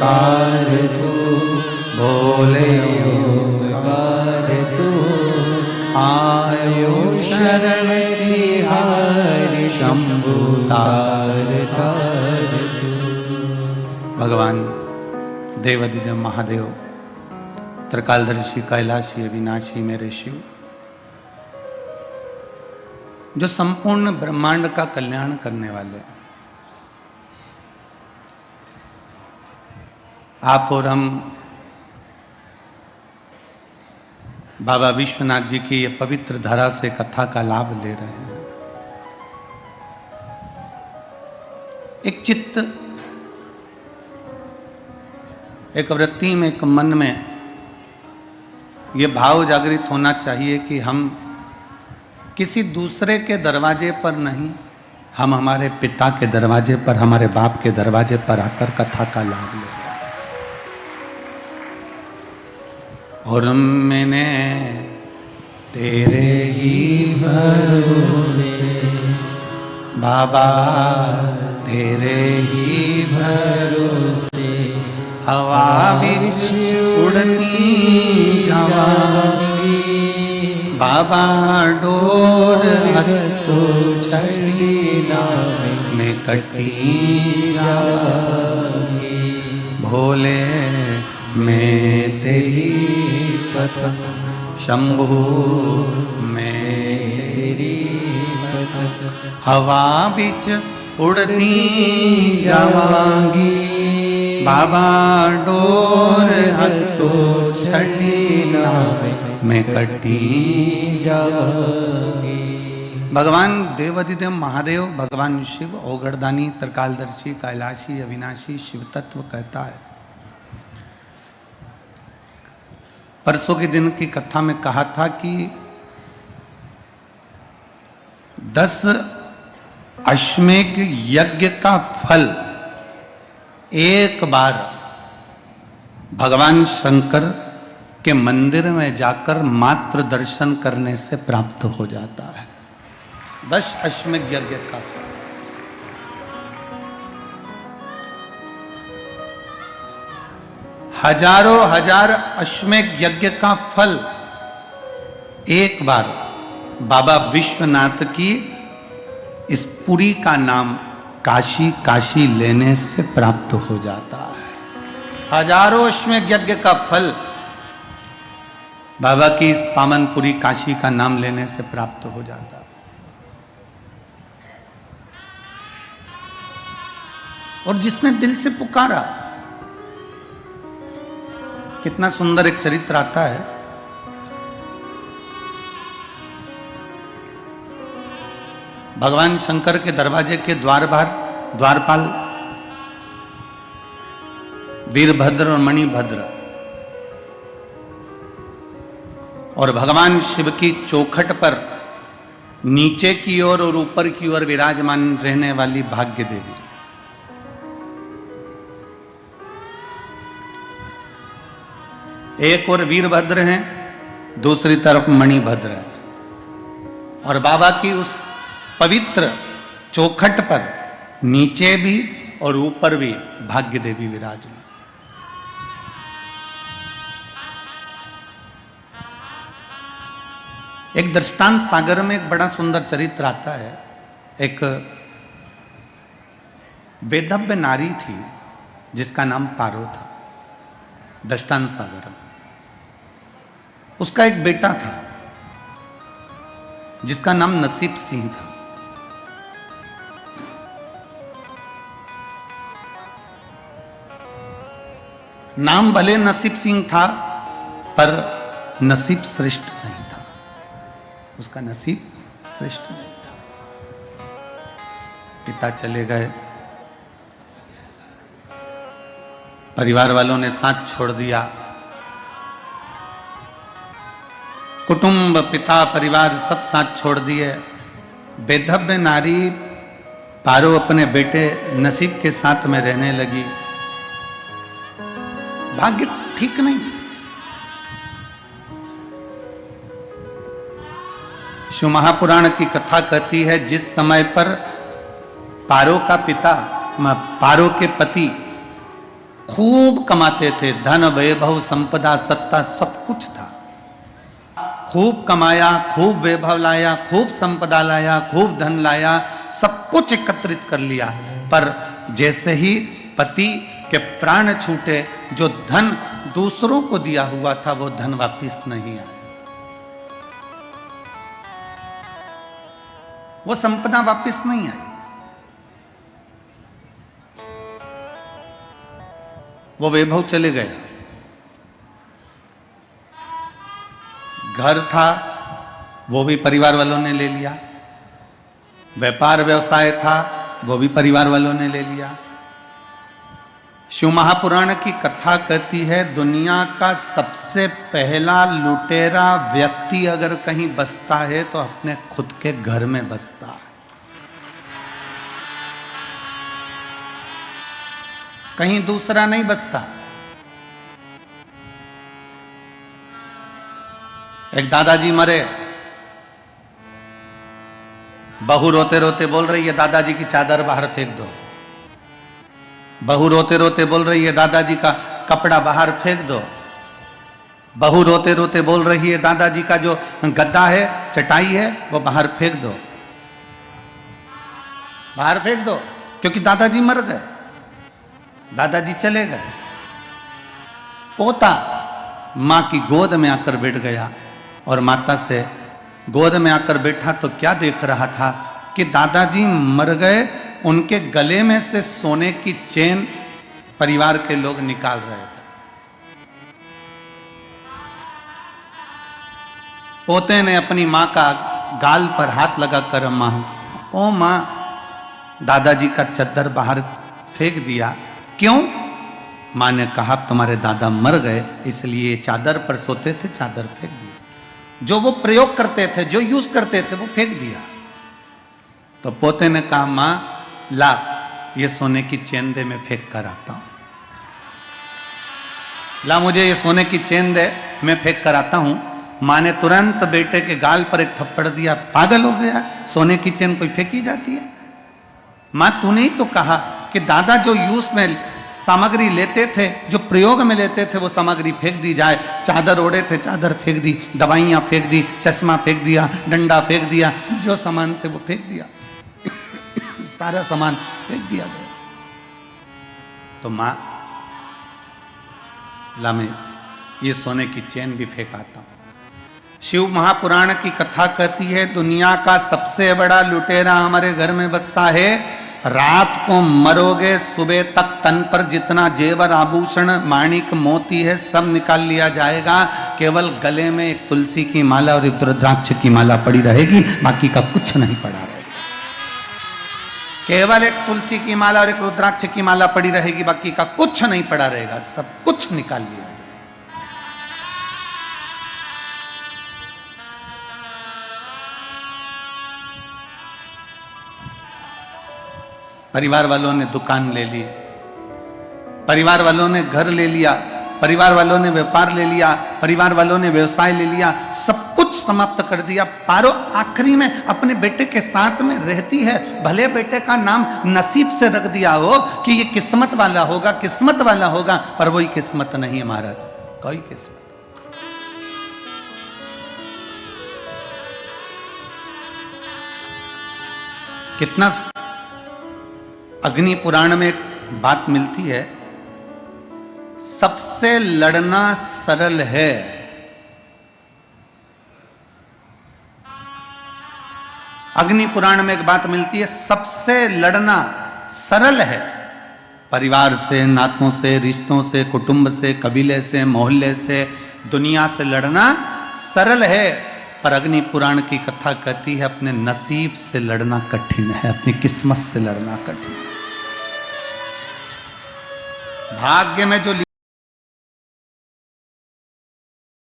ओंकार तू, बोले ओंकार तू, आयो शरण तिहारी शंभु तार तार तू। भगवान देवाधिदेव महादेव, त्रिकालदर्शी, कैलाशी, अविनाशी मेरे शिव, जो संपूर्ण ब्रह्मांड का कल्याण करने वाले, आप और हम बाबा विश्वनाथ जी की ये पवित्र धारा से कथा का लाभ ले रहे हैं। एक चित्त, एक वृत्ति में, एक मन में ये भाव जागृत होना चाहिए कि हम किसी दूसरे के दरवाजे पर नहीं, हम हमारे पिता के दरवाजे पर, हमारे बाप के दरवाजे पर आकर कथा का लाभ ले रहे हैं। और मैंने तेरे ही भरोसे बाबा, तेरे ही भरोसे हवा बिच उड़नी जावांगी, बाबा डोर तो छड़ी में कटी जावांगी, भोले मैं तेरी पतंग, शंभु मैं तेरी पतंग, हवा बिच उड़नी जावांगी, बाबा डोर तो छड़ी में कटी जावांगी। भगवान देवाधिदेव महादेव, भगवान शिव ओगड़दानी, त्रिकालदर्शी, कैलाशी, अविनाशी शिव तत्व कहता है। परसों के दिन की कथा में कहा था कि 10 अश्वमेध यज्ञ का फल एक बार भगवान शंकर के मंदिर में जाकर मात्र दर्शन करने से प्राप्त हो जाता है। 10 अश्वमेध यज्ञ का फल। हजारों हजार अश्वमेध यज्ञ का फल एक बार बाबा विश्वनाथ की इस पुरी का नाम काशी काशी लेने से प्राप्त हो जाता है। हजारों अश्वमेध यज्ञ का फल बाबा की इस पावनपुरी काशी का नाम लेने से प्राप्त हो जाता है। और जिसने दिल से पुकारा, कितना सुंदर एक चरित्र आता है। भगवान शंकर के दरवाजे के द्वार बाहर द्वारपाल वीरभद्र और मणिभद्र और भगवान शिव की चौखट पर नीचे की ओर और ऊपर की ओर विराजमान रहने वाली भाग्य देवी। एक और वीरभद्र हैं, दूसरी तरफ मणिभद्र है। और बाबा की उस पवित्र चौखट पर नीचे भी और ऊपर भी भाग्य देवी विराजमान। एक दृष्टांत सागर में एक बड़ा सुंदर चरित्र आता है। एक वेदव्य नारी थी जिसका नाम पारो था। दृष्टांत सागर में उसका एक बेटा था जिसका नाम नसीब सिंह था। नाम भले नसीब सिंह था पर नसीब श्रेष्ठ नहीं था। उसका नसीब श्रेष्ठ नहीं था। पिता चले गए, परिवार वालों ने साथ छोड़ दिया। कुटुंब, पिता, परिवार सब साथ छोड़ दिए। बेधव्य नारी पारो अपने बेटे नसीब के साथ में रहने लगी। भाग्य ठीक नहीं। शिव महापुराण की कथा कहती है जिस समय पर पारो का पिता, पारो के पति खूब कमाते थे, धन वैभव संपदा सत्ता सब कुछ था। खूब कमाया, खूब वैभव लाया, खूब संपदा लाया, खूब धन लाया, सब कुछ एकत्रित कर लिया। पर जैसे ही पति के प्राण छूटे, जो धन दूसरों को दिया हुआ था वो धन वापिस नहीं आया, वो संपदा वापिस नहीं आई, वो वैभव चले गया। घर था वो भी परिवार वालों ने ले लिया, व्यापार व्यवसाय था वो भी परिवार वालों ने ले लिया। शिव महापुराण की कथा कहती है, दुनिया का सबसे पहला लुटेरा व्यक्ति अगर कहीं बसता है तो अपने खुद के घर में बसता है, कहीं दूसरा नहीं बसता। एक दादाजी मरे, बहू रोते रोते बोल रही है दादाजी की चादर बाहर फेंक दो, बहू रोते रोते बोल रही है दादाजी का कपड़ा बाहर फेंक दो, बहू रोते रोते बोल रही है दादाजी का जो गद्दा है, चटाई है, वो बाहर फेंक दो, बाहर फेंक दो, क्योंकि दादाजी मर गए, दादाजी चले गए। पोता मां की गोद में आकर बैठ गया और माता से गोद में आकर बैठा तो क्या देख रहा था कि दादाजी मर गए, उनके गले में से सोने की चेन परिवार के लोग निकाल रहे थे। पोते ने अपनी मां का गाल पर हाथ लगाकर, मां, ओ मां, दादाजी का चद्दर बाहर फेंक दिया। क्यों? मां ने कहा तुम्हारे दादा मर गए इसलिए चादर पर सोते थे, चादर फेंक दिया, जो वो प्रयोग करते थे, जो यूज करते थे वो फेंक दिया। तो पोते ने कहा मां ला ये सोने की चेन दे, मैं फेंक कर आता हूं, ला मुझे ये सोने की चेन दे, मैं फेंक कर आता हूं। मां ने तुरंत बेटे के गाल पर एक थप्पड़ दिया, पागल हो गया, सोने की चेन कोई फेंकी जाती है? मां तूने ही तो कहा कि दादा जो यूज में सामग्री लेते थे, जो प्रयोग में लेते थे, वो सामग्री फेंक दी जाए। चादर ओढ़े थे, चादर फेंक दी, दवाइयां फेंक दी, चश्मा फेंक दिया, डंडा फेंक दिया, जो सामान थे वो फेंक दिया, सारा सामान फेंक दिया गया। तो मां ला मैं ये सोने की चेन भी फेंक आता हूं। शिव महापुराण की कथा कहती है, दुनिया का सबसे बड़ा लुटेरा हमारे घर में बसता है। रात को मरोगे, सुबह तक तन पर जितना जेवर आभूषण माणिक मोती है सब निकाल लिया जाएगा, केवल गले में एक तुलसी की माला और एक रुद्राक्ष की माला पड़ी रहेगी, बाकी का कुछ नहीं पड़ा रहेगा। केवल एक तुलसी की माला और एक रुद्राक्ष की माला पड़ी रहेगी, बाकी का कुछ नहीं पड़ा रहेगा, सब कुछ निकाल लिया जाएगा। परिवार वालों ने दुकान ले ली, परिवार वालों ने घर ले लिया, परिवार वालों ने व्यापार ले लिया, परिवार वालों ने व्यवसाय ले लिया, सब कुछ समाप्त कर दिया। पारो आखिरी में अपने बेटे के साथ में रहती है। भले बेटे का नाम नसीब से रख दिया हो कि ये किस्मत वाला होगा, किस्मत वाला होगा, पर वही किस्मत नहीं है महाराज, कोई किस्मत। कितना अग्नि पुराण में एक बात मिलती है, सबसे लड़ना सरल है। अग्नि पुराण में एक बात मिलती है, सबसे लड़ना सरल है। परिवार से, नातों से, रिश्तों से, कुटुंब से, कबीले से, मोहल्ले से, दुनिया से लड़ना सरल है, पर अग्नि पुराण की कथा कहती है अपने नसीब से लड़ना कठिन है, अपनी किस्मत से लड़ना कठिन है। भाग्य में जो